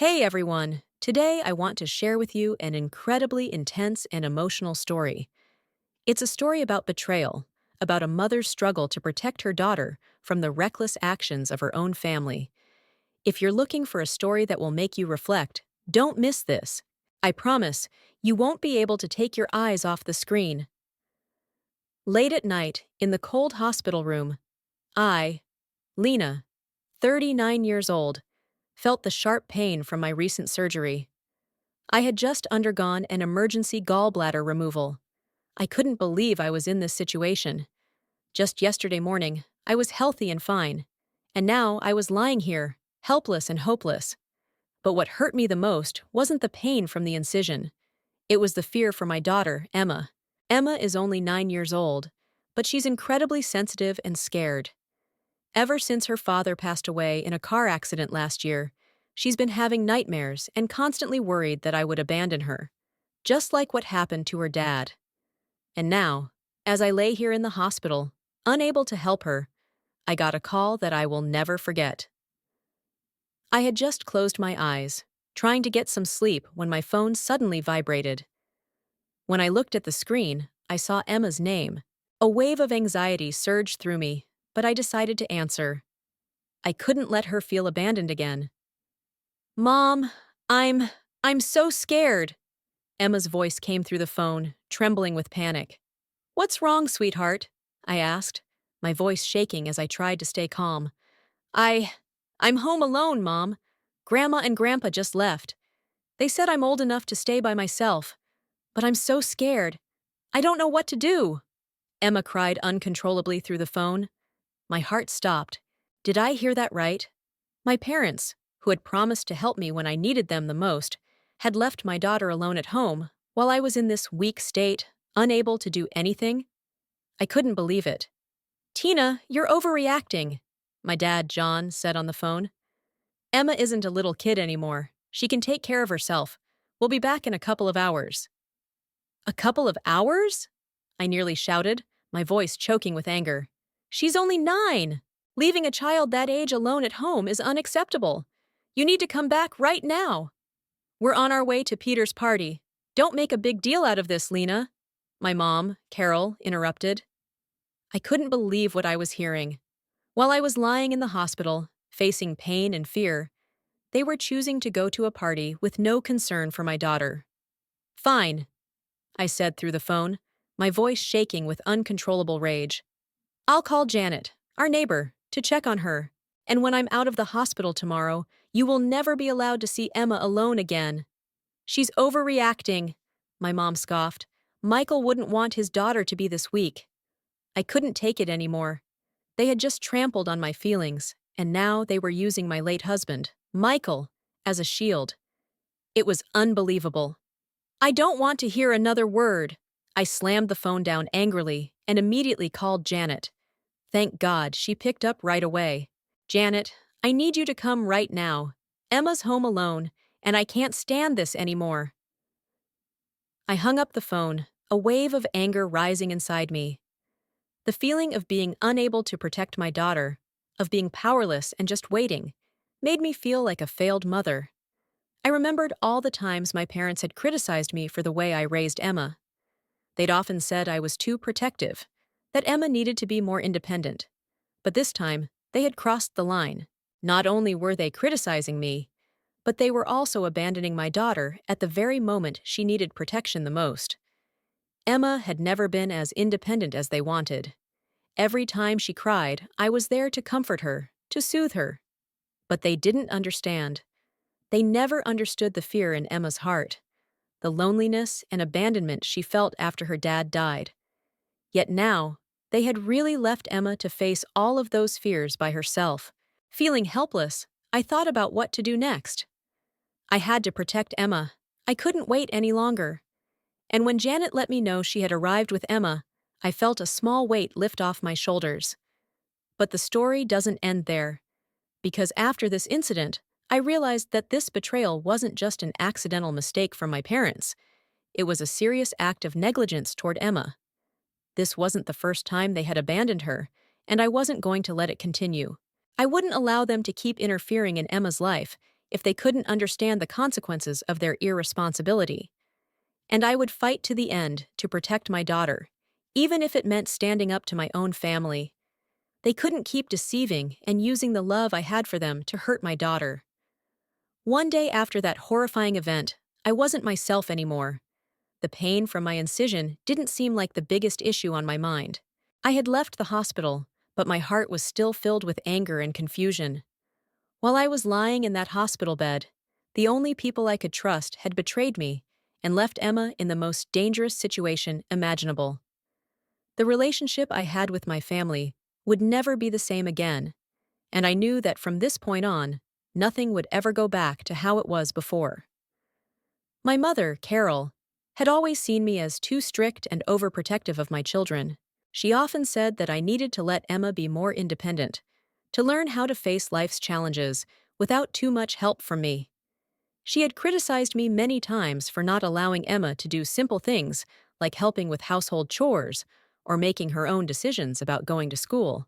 Hey everyone! Today I want to share with you an incredibly intense and emotional story. It's a story about betrayal, about a mother's struggle to protect her daughter from the reckless actions of her own family. If you're looking for a story that will make you reflect, don't miss this. I promise, you won't be able to take your eyes off the screen. Late at night, in the cold hospital room, I, Lena, 39 years old, felt the sharp pain from my recent surgery. I had just undergone an emergency gallbladder removal. I couldn't believe I was in this situation. Just yesterday morning, I was healthy and fine. And now I was lying here, helpless and hopeless. But what hurt me the most wasn't the pain from the incision. It was the fear for my daughter, Emma. Emma is only 9 years old, but she's incredibly sensitive and scared. Ever since her father passed away in a car accident last year, she's been having nightmares and constantly worried that I would abandon her, just like what happened to her dad. And now, as I lay here in the hospital, unable to help her, I got a call that I will never forget. I had just closed my eyes, trying to get some sleep when my phone suddenly vibrated. When I looked at the screen, I saw Emma's name. A wave of anxiety surged through me, but I decided to answer. I couldn't let her feel abandoned again. Mom, I'm so scared. Emma's voice came through the phone, trembling with panic. What's wrong, sweetheart? I asked, my voice shaking as I tried to stay calm. I, I'm home alone, Mom. Grandma and Grandpa just left. They said I'm old enough to stay by myself, but I'm so scared. I don't know what to do. Emma cried uncontrollably through the phone. My heart stopped. Did I hear that right? My parents, who had promised to help me when I needed them the most, had left my daughter alone at home while I was in this weak state, unable to do anything. I couldn't believe it. Tina, you're overreacting, my dad, John, said on the phone. Emma isn't a little kid anymore. She can take care of herself. We'll be back in a couple of hours. A couple of hours? I nearly shouted, my voice choking with anger. She's only 9. Leaving a child that age alone at home is unacceptable. You need to come back right now. We're on our way to Peter's party. Don't make a big deal out of this, Lena. My mom, Carol, interrupted. I couldn't believe what I was hearing. While I was lying in the hospital, facing pain and fear, they were choosing to go to a party with no concern for my daughter. Fine, I said through the phone, my voice shaking with uncontrollable rage. I'll call Janet, our neighbor, to check on her. And when I'm out of the hospital tomorrow, you will never be allowed to see Emma alone again. She's overreacting, my mom scoffed. Michael wouldn't want his daughter to be this weak. I couldn't take it anymore. They had just trampled on my feelings, and now they were using my late husband, Michael, as a shield. It was unbelievable. I don't want to hear another word. I slammed the phone down angrily and immediately called Janet. Thank God, she picked up right away. Janet, I need you to come right now. Emma's home alone, and I can't stand this anymore. I hung up the phone, a wave of anger rising inside me. The feeling of being unable to protect my daughter, of being powerless and just waiting, made me feel like a failed mother. I remembered all the times my parents had criticized me for the way I raised Emma. They'd often said I was too protective, that Emma needed to be more independent. But this time, they had crossed the line. Not only were they criticizing me, but they were also abandoning my daughter at the very moment she needed protection the most. Emma had never been as independent as they wanted. Every time she cried, I was there to comfort her, to soothe her. But they didn't understand. They never understood the fear in Emma's heart, the loneliness and abandonment she felt after her dad died. Yet now, they had really left Emma to face all of those fears by herself. Feeling helpless, I thought about what to do next. I had to protect Emma. I couldn't wait any longer. And when Janet let me know she had arrived with Emma, I felt a small weight lift off my shoulders. But the story doesn't end there. Because after this incident, I realized that this betrayal wasn't just an accidental mistake from my parents. It was a serious act of negligence toward Emma. This wasn't the first time they had abandoned her, and I wasn't going to let it continue. I wouldn't allow them to keep interfering in Emma's life, if they couldn't understand the consequences of their irresponsibility. And I would fight to the end to protect my daughter, even if it meant standing up to my own family. They couldn't keep deceiving and using the love I had for them to hurt my daughter. One day after that horrifying event, I wasn't myself anymore. The pain from my incision didn't seem like the biggest issue on my mind. I had left the hospital, but my heart was still filled with anger and confusion. While I was lying in that hospital bed, the only people I could trust had betrayed me and left Emma in the most dangerous situation imaginable. The relationship I had with my family would never be the same again, and I knew that from this point on, nothing would ever go back to how it was before. My mother, Carol, had always seen me as too strict and overprotective of my children. She often said that I needed to let Emma be more independent, to learn how to face life's challenges without too much help from me. She had criticized me many times for not allowing Emma to do simple things like helping with household chores or making her own decisions about going to school.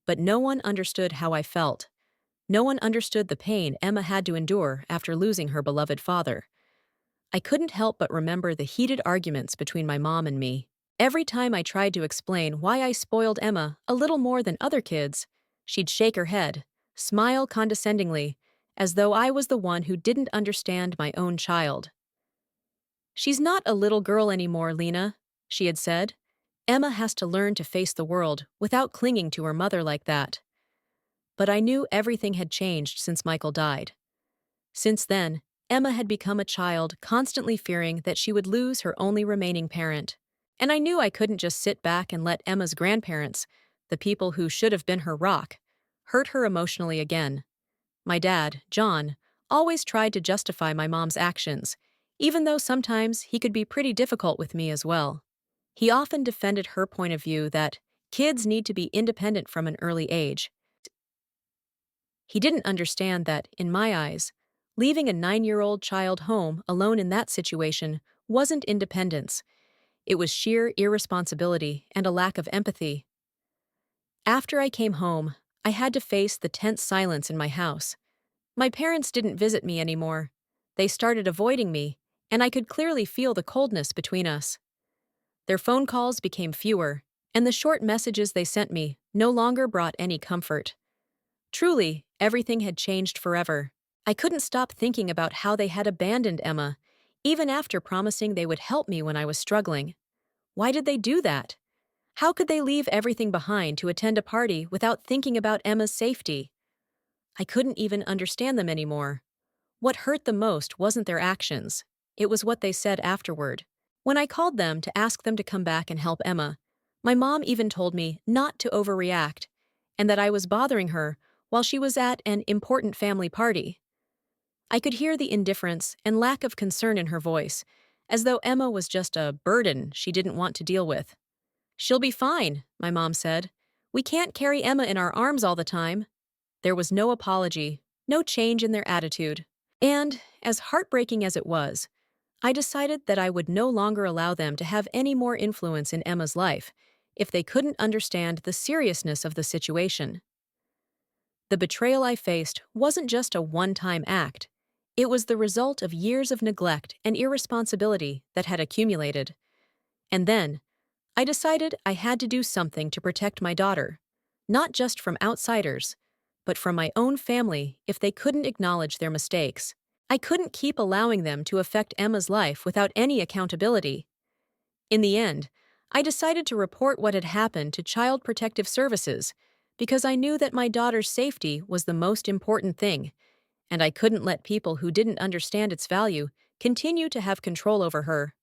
But no one understood how I felt. No one understood the pain Emma had to endure after losing her beloved father. I couldn't help but remember the heated arguments between my mom and me. Every time I tried to explain why I spoiled Emma a little more than other kids, she'd shake her head, smile condescendingly, as though I was the one who didn't understand my own child. "She's not a little girl anymore, Lena," she had said. "Emma has to learn to face the world without clinging to her mother like that." But I knew everything had changed since Michael died. Since then, Emma had become a child constantly fearing that she would lose her only remaining parent. And I knew I couldn't just sit back and let Emma's grandparents, the people who should have been her rock, hurt her emotionally again. My dad, John, always tried to justify my mom's actions, even though sometimes he could be pretty difficult with me as well. He often defended her point of view that kids need to be independent from an early age. He didn't understand that, in my eyes, leaving a 9-year-old child home alone in that situation wasn't independence. It was sheer irresponsibility and a lack of empathy. After I came home, I had to face the tense silence in my house. My parents didn't visit me anymore. They started avoiding me, and I could clearly feel the coldness between us. Their phone calls became fewer, and the short messages they sent me no longer brought any comfort. Truly, everything had changed forever. I couldn't stop thinking about how they had abandoned Emma, even after promising they would help me when I was struggling. Why did they do that? How could they leave everything behind to attend a party without thinking about Emma's safety? I couldn't even understand them anymore. What hurt the most wasn't their actions. It was what they said afterward. When I called them to ask them to come back and help Emma, my mom even told me not to overreact, and that I was bothering her while she was at an important family party. I could hear the indifference and lack of concern in her voice, as though Emma was just a burden she didn't want to deal with. "She'll be fine," my mom said. "We can't carry Emma in our arms all the time." There was no apology, no change in their attitude. And, as heartbreaking as it was, I decided that I would no longer allow them to have any more influence in Emma's life if they couldn't understand the seriousness of the situation. The betrayal I faced wasn't just a one-time act. It was the result of years of neglect and irresponsibility that had accumulated. And then, I decided I had to do something to protect my daughter, not just from outsiders, but from my own family if they couldn't acknowledge their mistakes. I couldn't keep allowing them to affect Emma's life without any accountability. In the end, I decided to report what had happened to Child Protective Services because I knew that my daughter's safety was the most important thing, and I couldn't let people who didn't understand its value continue to have control over her.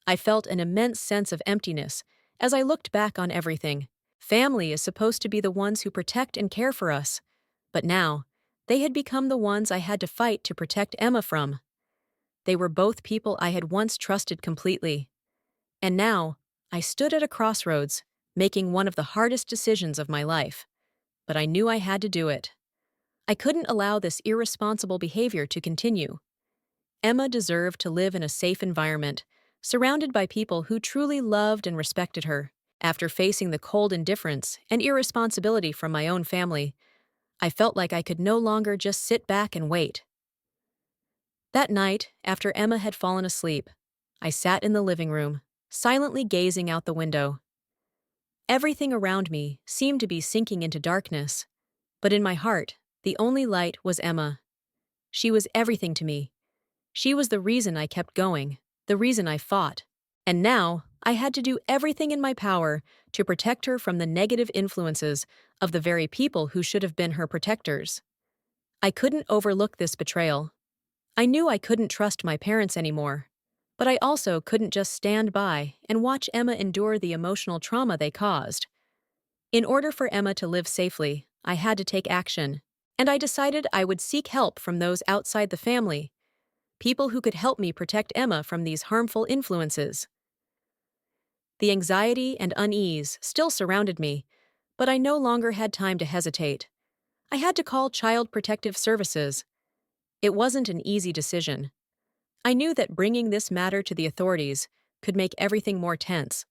I felt an immense sense of emptiness as I looked back on everything. Family is supposed to be the ones who protect and care for us, but now, they had become the ones I had to fight to protect Emma from. They were both people I had once trusted completely. And now, I stood at a crossroads, making one of the hardest decisions of my life. But I knew I had to do it. I couldn't allow this irresponsible behavior to continue. Emma deserved to live in a safe environment, surrounded by people who truly loved and respected her. After facing the cold indifference and irresponsibility from my own family, I felt like I could no longer just sit back and wait. That night, after Emma had fallen asleep, I sat in the living room, silently gazing out the window. Everything around me seemed to be sinking into darkness, but in my heart, the only light was Emma. She was everything to me. She was the reason I kept going, the reason I fought. And now, I had to do everything in my power to protect her from the negative influences of the very people who should have been her protectors. I couldn't overlook this betrayal. I knew I couldn't trust my parents anymore. But I also couldn't just stand by and watch Emma endure the emotional trauma they caused. In order for Emma to live safely, I had to take action. And I decided I would seek help from those outside the family, people who could help me protect Emma from these harmful influences. The anxiety and unease still surrounded me, but I no longer had time to hesitate. I had to call Child Protective Services. It wasn't an easy decision. I knew that bringing this matter to the authorities could make everything more tense.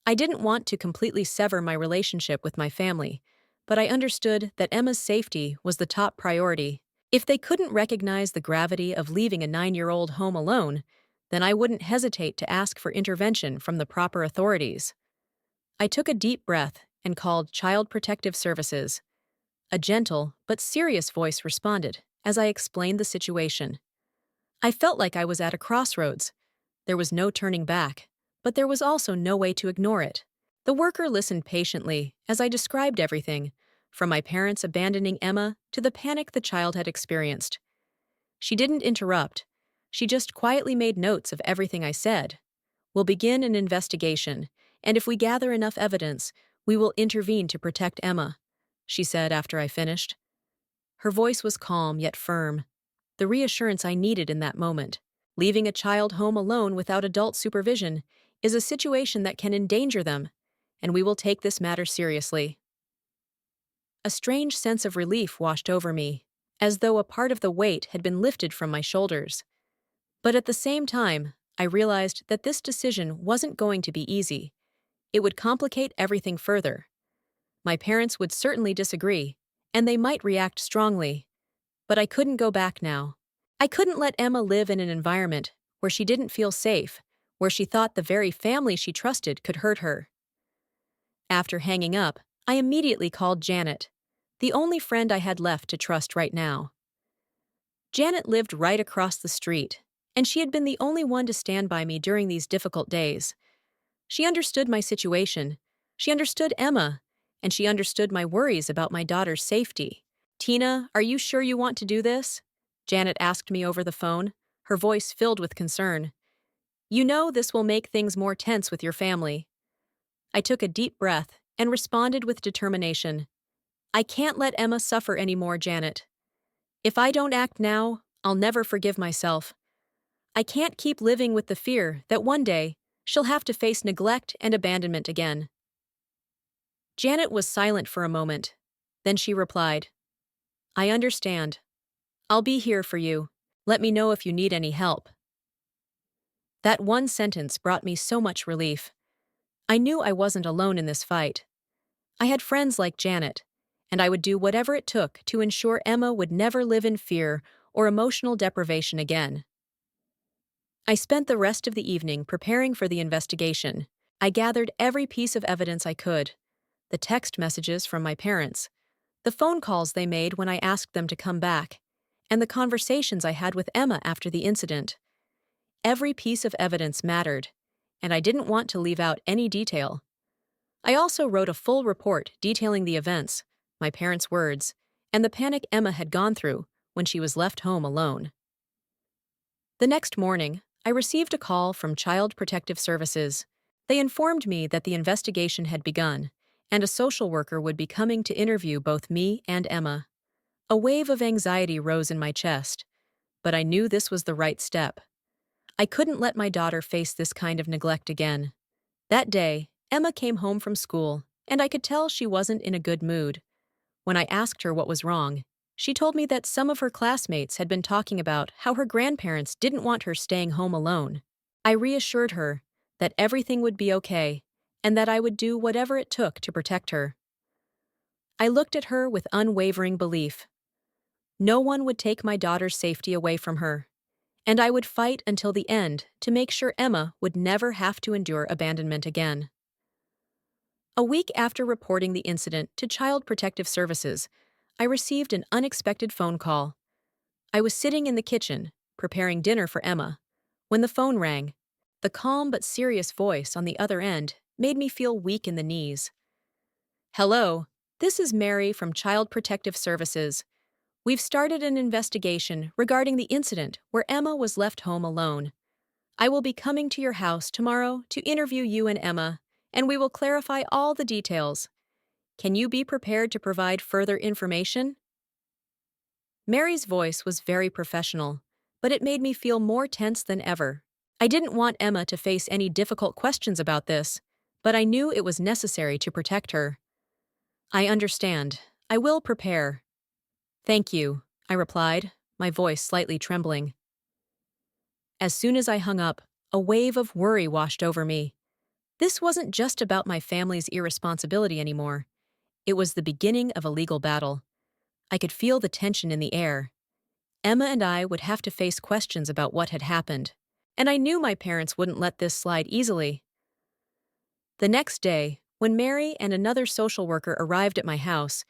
I didn't want to completely sever my relationship with my family, but I understood that Emma's safety was the top priority. If they couldn't recognize the gravity of leaving a 9-year-old home alone, then I wouldn't hesitate to ask for intervention from the proper authorities. I took a deep breath and called Child Protective Services. A gentle but serious voice responded as I explained the situation. I felt like I was at a crossroads. There was no turning back, but there was also no way to ignore it. The worker listened patiently as I described everything, from my parents abandoning Emma to the panic the child had experienced. She didn't interrupt. She just quietly made notes of everything I said. "We'll begin an investigation, and if we gather enough evidence, we will intervene to protect Emma," she said after I finished. Her voice was calm yet firm, the reassurance I needed in that moment. Leaving a child home alone without adult supervision is a situation that can endanger them, and we will take this matter seriously. A strange sense of relief washed over me, as though a part of the weight had been lifted from my shoulders. But at the same time, I realized that this decision wasn't going to be easy. It would complicate everything further. My parents would certainly disagree, and they might react strongly. But I couldn't go back now. I couldn't let Emma live in an environment where she didn't feel safe, where she thought the very family she trusted could hurt her. After hanging up, I immediately called Janet, the only friend I had left to trust right now. Janet lived right across the street, and she had been the only one to stand by me during these difficult days. She understood my situation, she understood Emma, and she understood my worries about my daughter's safety. "Tina, are you sure you want to do this?" Janet asked me over the phone, her voice filled with concern. "You know this will make things more tense with your family." I took a deep breath and responded with determination. "I can't let Emma suffer anymore, Janet. If I don't act now, I'll never forgive myself. I can't keep living with the fear that one day she'll have to face neglect and abandonment again." Janet was silent for a moment. Then she replied, "I understand. I'll be here for you. Let me know if you need any help." That one sentence brought me so much relief. I knew I wasn't alone in this fight. I had friends like Janet, and I would do whatever it took to ensure Emma would never live in fear or emotional deprivation again. I spent the rest of the evening preparing for the investigation. I gathered every piece of evidence I could: the text messages from my parents, the phone calls they made when I asked them to come back, and the conversations I had with Emma after the incident. Every piece of evidence mattered, and I didn't want to leave out any detail. I also wrote a full report detailing the events, my parents' words, and the panic Emma had gone through when she was left home alone. The next morning, I received a call from Child Protective Services. They informed me that the investigation had begun, and a social worker would be coming to interview both me and Emma. A wave of anxiety rose in my chest, but I knew this was the right step. I couldn't let my daughter face this kind of neglect again. That day, Emma came home from school, and I could tell she wasn't in a good mood. When I asked her what was wrong, she told me that some of her classmates had been talking about how her grandparents didn't want her staying home alone. I reassured her that everything would be okay, and that I would do whatever it took to protect her. I looked at her with unwavering belief. No one would take my daughter's safety away from her. and I would fight until the end to make sure Emma would never have to endure abandonment again. A week after reporting the incident to Child Protective Services, I received an unexpected phone call. I was sitting in the kitchen, preparing dinner for Emma, when the phone rang. The calm but serious voice on the other end made me feel weak in the knees. "Hello, this is Mary from Child Protective Services. We've started an investigation regarding the incident where Emma was left home alone. I will be coming to your house tomorrow to interview you and Emma, and we will clarify all the details. Can you be prepared to provide further information?" Mary's voice was very professional, but it made me feel more tense than ever. I didn't want Emma to face any difficult questions about this, but I knew it was necessary to protect her. "I understand. I will prepare." "Thank you," I replied, my voice slightly trembling. As soon as I hung up, a wave of worry washed over me. This wasn't just about my family's irresponsibility anymore. It was the beginning of a legal battle. I could feel the tension in the air. Emma and I would have to face questions about what had happened, and I knew my parents wouldn't let this slide easily. The next day, when Mary and another social worker arrived at my house,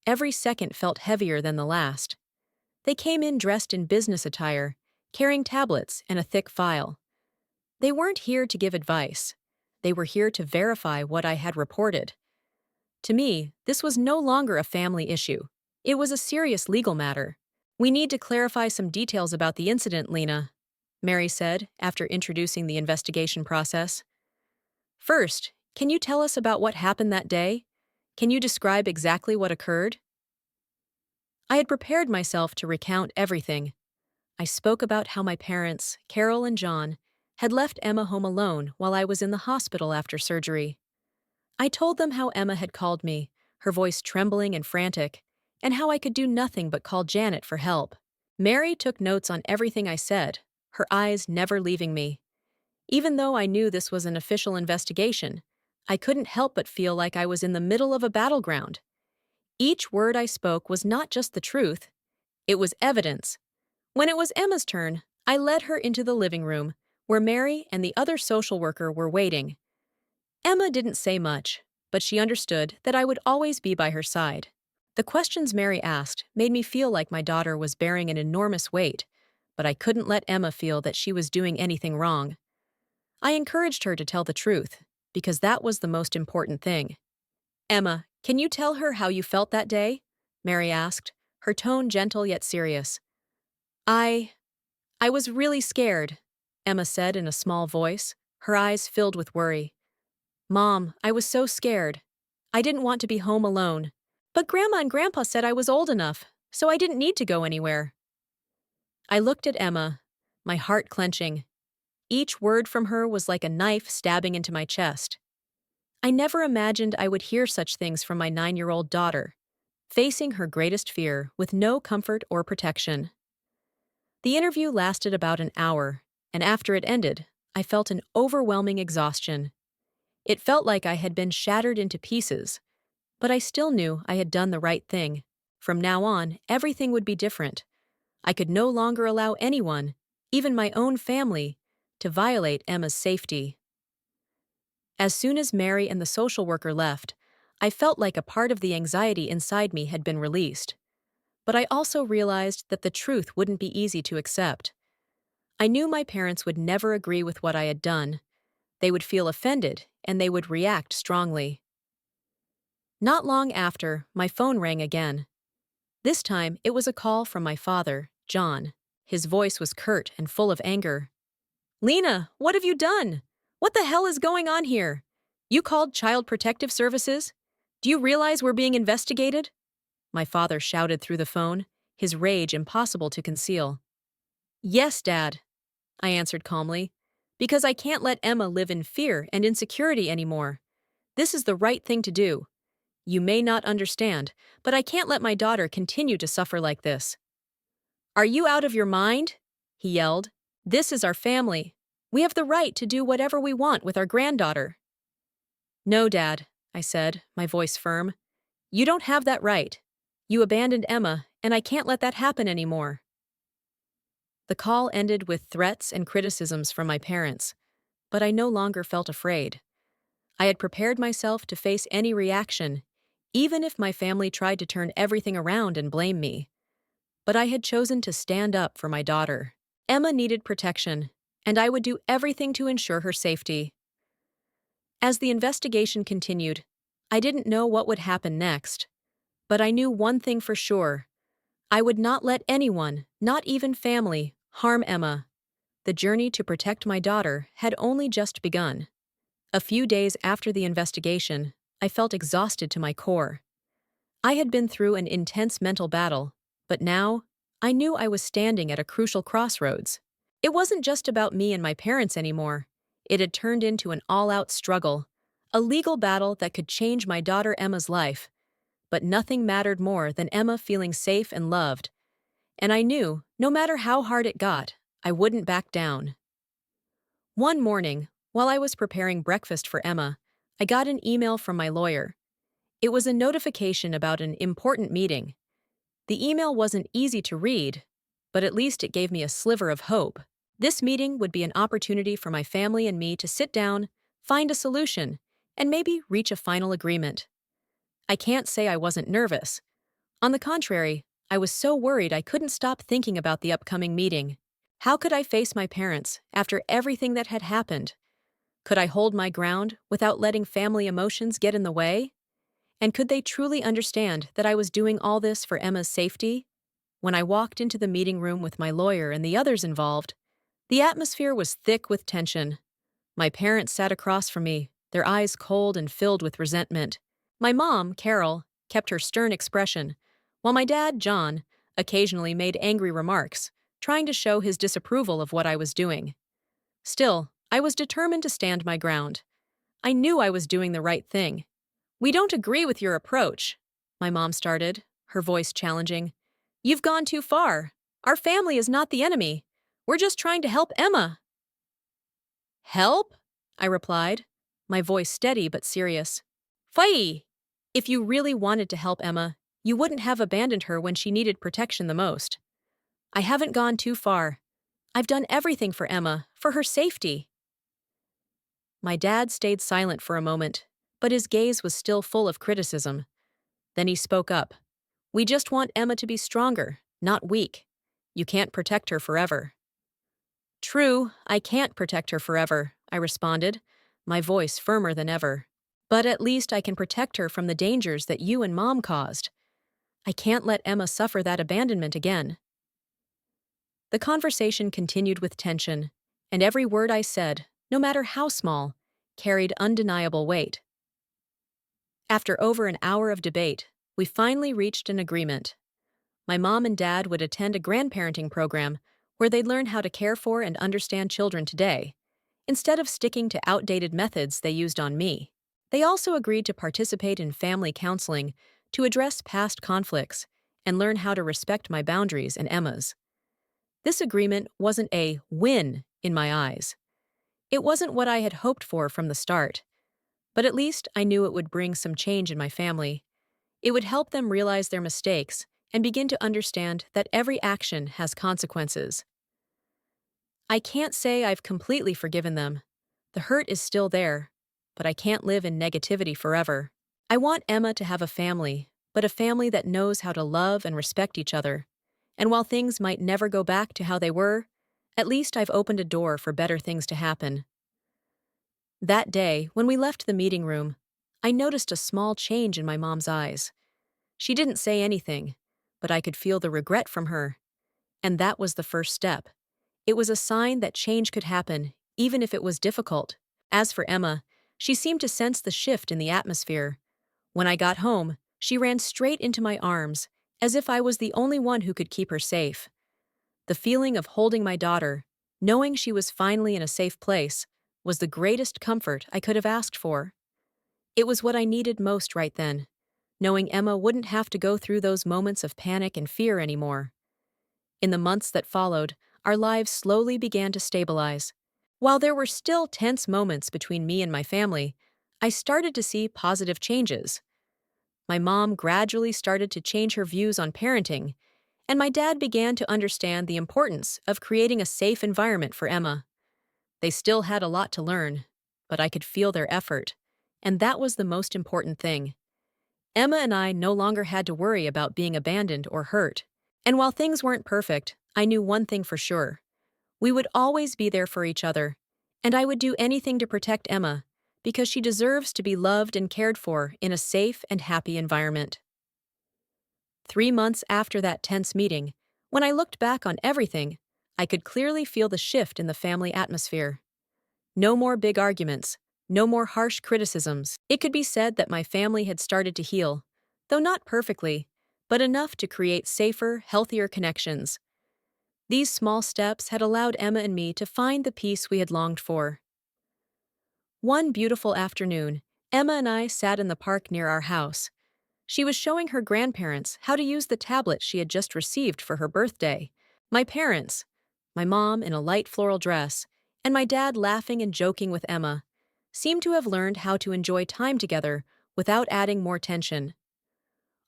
every second felt heavier than the last. They came in dressed in business attire, carrying tablets and a thick file. They weren't here to give advice. They were here to verify what I had reported. To me, this was no longer a family issue. It was a serious legal matter. "We need to clarify some details about the incident, Lena," Mary said after introducing the investigation process. "First, can you tell us about what happened that day? Can you describe exactly what occurred?" I had prepared myself to recount everything. I spoke about how my parents, Carol and John, had left Emma home alone while I was in the hospital after surgery. I told them how Emma had called me, her voice trembling and frantic, and how I could do nothing but call Janet for help. Mary took notes on everything I said, her eyes never leaving me. Even though I knew this was an official investigation, I couldn't help but feel like I was in the middle of a battleground. Each word I spoke was not just the truth, it was evidence. When it was Emma's turn, I led her into the living room, where Mary and the other social worker were waiting. Emma didn't say much, but she understood that I would always be by her side. The questions Mary asked made me feel like my daughter was bearing an enormous weight, but I couldn't let Emma feel that she was doing anything wrong. I encouraged her to tell the truth, because that was the most important thing. "Emma, can you tell her how you felt that day?" Mary asked, her tone gentle yet serious. I was really scared," Emma said in a small voice, her eyes filled with worry. "Mom, I was so scared. I didn't want to be home alone. But Grandma and Grandpa said I was old enough, so I didn't need to go anywhere." I looked at Emma, my heart clenching. Each word from her was like a knife stabbing into my chest. I never imagined I would hear such things from my 9-year-old daughter, facing her greatest fear with no comfort or protection. The interview lasted about an hour, and after it ended, I felt an overwhelming exhaustion. It felt like I had been shattered into pieces, but I still knew I had done the right thing. From now on, everything would be different. I could no longer allow anyone, even my own family, to violate Emma's safety. As soon as Mary and the social worker left, I felt like a part of the anxiety inside me had been released. But I also realized that the truth wouldn't be easy to accept. I knew my parents would never agree with what I had done. They would feel offended, and they would react strongly. Not long after, my phone rang again. This time, it was a call from my father, John. His voice was curt and full of anger. "Lena, what have you done? What the hell is going on here? You called Child Protective Services? Do you realize we're being investigated?" My father shouted through the phone, his rage impossible to conceal. "Yes, Dad," I answered calmly, "because I can't let Emma live in fear and insecurity anymore. This is the right thing to do. You may not understand, but I can't let my daughter continue to suffer like this." "Are you out of your mind?" he yelled. "This is our family. We have the right to do whatever we want with our granddaughter." "No, Dad," I said, my voice firm. "You don't have that right. You abandoned Emma, and I can't let that happen anymore." The call ended with threats and criticisms from my parents, but I no longer felt afraid. I had prepared myself to face any reaction, even if my family tried to turn everything around and blame me. But I had chosen to stand up for my daughter. Emma needed protection, and I would do everything to ensure her safety. As the investigation continued, I didn't know what would happen next, but I knew one thing for sure. I would not let anyone, not even family, harm Emma. The journey to protect my daughter had only just begun. A few days after the investigation, I felt exhausted to my core. I had been through an intense mental battle, but now, I knew I was standing at a crucial crossroads. It wasn't just about me and my parents anymore. It had turned into an all-out struggle, a legal battle that could change my daughter Emma's life. But nothing mattered more than Emma feeling safe and loved. And I knew, no matter how hard it got, I wouldn't back down. One morning, while I was preparing breakfast for Emma, I got an email from my lawyer. It was a notification about an important meeting. The email wasn't easy to read, but at least it gave me a sliver of hope. This meeting would be an opportunity for my family and me to sit down, find a solution, and maybe reach a final agreement. I can't say I wasn't nervous. On the contrary, I was so worried I couldn't stop thinking about the upcoming meeting. How could I face my parents after everything that had happened? Could I hold my ground without letting family emotions get in the way? And could they truly understand that I was doing all this for Emma's safety? When I walked into the meeting room with my lawyer and the others involved, the atmosphere was thick with tension. My parents sat across from me, their eyes cold and filled with resentment. My mom, Carol, kept her stern expression, while my dad, John, occasionally made angry remarks, trying to show his disapproval of what I was doing. Still, I was determined to stand my ground. I knew I was doing the right thing. "We don't agree with your approach," my mom started, her voice challenging. "You've gone too far. Our family is not the enemy. We're just trying to help Emma." "Help?" I replied, my voice steady but serious. "Fie! If you really wanted to help Emma, you wouldn't have abandoned her when she needed protection the most. I haven't gone too far. I've done everything for Emma, for her safety." My dad stayed silent for a moment, but his gaze was still full of criticism. Then he spoke up. "We just want Emma to be stronger, not weak. You can't protect her forever." "True, I can't protect her forever," I responded, my voice firmer than ever. "But at least I can protect her from the dangers that you and Mom caused. I can't let Emma suffer that abandonment again." The conversation continued with tension, and every word I said, no matter how small, carried undeniable weight. After over an hour of debate, we finally reached an agreement. My mom and dad would attend a grandparenting program where they'd learn how to care for and understand children today, instead of sticking to outdated methods they used on me. They also agreed to participate in family counseling to address past conflicts and learn how to respect my boundaries and Emma's. This agreement wasn't a win in my eyes. It wasn't what I had hoped for from the start, but at least I knew it would bring some change in my family. It would help them realize their mistakes and begin to understand that every action has consequences. I can't say I've completely forgiven them. The hurt is still there, but I can't live in negativity forever. I want Emma to have a family, but a family that knows how to love and respect each other. And while things might never go back to how they were, at least I've opened a door for better things to happen. That day, when we left the meeting room, I noticed a small change in my mom's eyes. She didn't say anything, but I could feel the regret from her. And that was the first step. It was a sign that change could happen, even if it was difficult. As for Emma, she seemed to sense the shift in the atmosphere. When I got home, she ran straight into my arms, as if I was the only one who could keep her safe. The feeling of holding my daughter, knowing she was finally in a safe place, was the greatest comfort I could have asked for. It was what I needed most right then, knowing Emma wouldn't have to go through those moments of panic and fear anymore. In the months that followed, our lives slowly began to stabilize. While there were still tense moments between me and my family, I started to see positive changes. My mom gradually started to change her views on parenting, and my dad began to understand the importance of creating a safe environment for Emma. They still had a lot to learn, but I could feel their effort, and that was the most important thing. Emma and I no longer had to worry about being abandoned or hurt. And while things weren't perfect, I knew one thing for sure. We would always be there for each other, and I would do anything to protect Emma, because she deserves to be loved and cared for in a safe and happy environment. 3 months after that tense meeting, when I looked back on everything, I could clearly feel the shift in the family atmosphere. No more big arguments, no more harsh criticisms. It could be said that my family had started to heal, though not perfectly, but enough to create safer, healthier connections. These small steps had allowed Emma and me to find the peace we had longed for. One beautiful afternoon, Emma and I sat in the park near our house. She was showing her grandparents how to use the tablet she had just received for her birthday. My parents, my mom in a light floral dress, and my dad laughing and joking with Emma, seemed to have learned how to enjoy time together without adding more tension.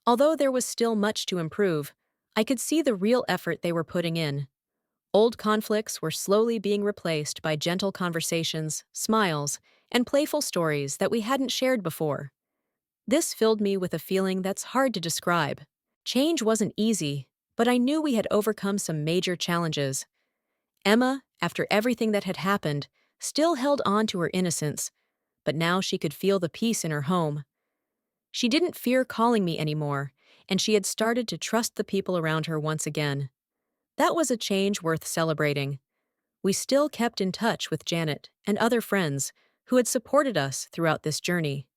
Although there was still much to improve, I could see the real effort they were putting in. Old conflicts were slowly being replaced by gentle conversations, smiles, and playful stories that we hadn't shared before. This filled me with a feeling that's hard to describe. Change wasn't easy, but I knew we had overcome some major challenges. Emma, after everything that had happened, still held on to her innocence, but now she could feel the peace in her home. She didn't fear calling me anymore, and she had started to trust the people around her once again. That was a change worth celebrating. We still kept in touch with Janet and other friends who had supported us throughout this journey.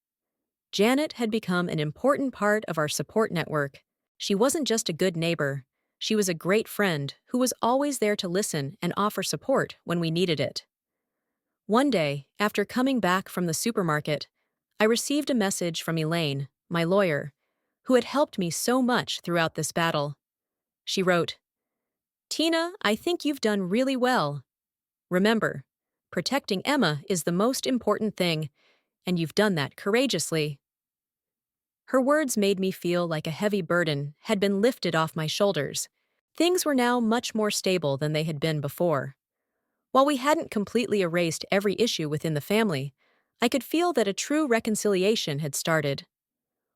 Janet had become an important part of our support network. She wasn't just a good neighbor, she was a great friend who was always there to listen and offer support when we needed it. One day, after coming back from the supermarket, I received a message from Elaine, my lawyer, who had helped me so much throughout this battle. She wrote, "Tina, I think you've done really well. Remember, protecting Emma is the most important thing, and you've done that courageously." Her words made me feel like a heavy burden had been lifted off my shoulders. Things were now much more stable than they had been before. While we hadn't completely erased every issue within the family, I could feel that a true reconciliation had started.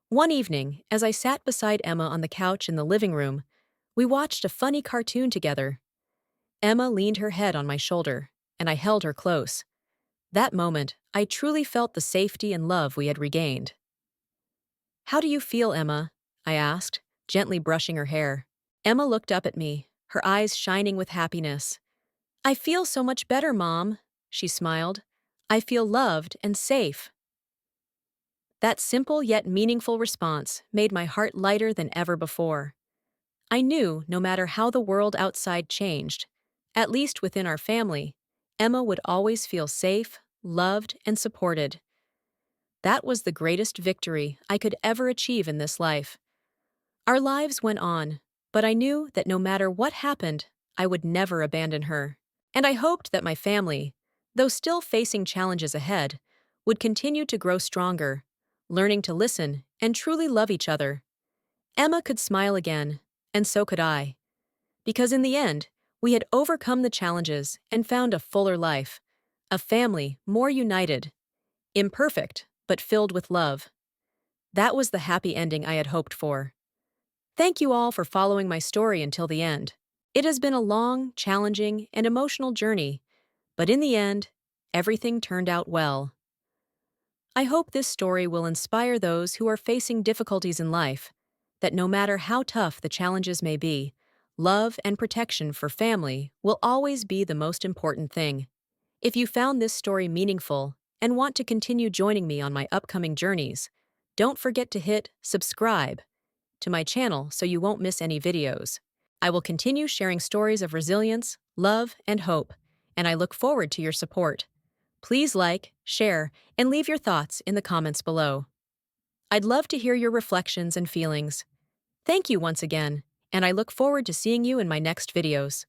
One evening, as I sat beside Emma on the couch in the living room, we watched a funny cartoon together. Emma leaned her head on my shoulder, and I held her close. That moment, I truly felt the safety and love we had regained. "How do you feel, Emma?" I asked, gently brushing her hair. Emma looked up at me, her eyes shining with happiness. "I feel so much better, Mom," she smiled. "I feel loved and safe." That simple yet meaningful response made my heart lighter than ever before. I knew no matter how the world outside changed, at least within our family, Emma would always feel safe, loved, and supported. That was the greatest victory I could ever achieve in this life. Our lives went on, but I knew that no matter what happened, I would never abandon her. And I hoped that my family, though still facing challenges ahead, would continue to grow stronger, learning to listen and truly love each other. Emma could smile again, and so could I. Because in the end, we had overcome the challenges and found a fuller life, a family more united, imperfect, but filled with love. That was the happy ending I had hoped for. Thank you all for following my story until the end. It has been a long, challenging, and emotional journey, but in the end, everything turned out well. I hope this story will inspire those who are facing difficulties in life, that no matter how tough the challenges may be, love and protection for family will always be the most important thing. If you found this story meaningful and want to continue joining me on my upcoming journeys, don't forget to hit subscribe to my channel so you won't miss any videos. I will continue sharing stories of resilience, love, and hope, and I look forward to your support. Please like, share, and leave your thoughts in the comments below. I'd love to hear your reflections and feelings. Thank you once again, and I look forward to seeing you in my next videos.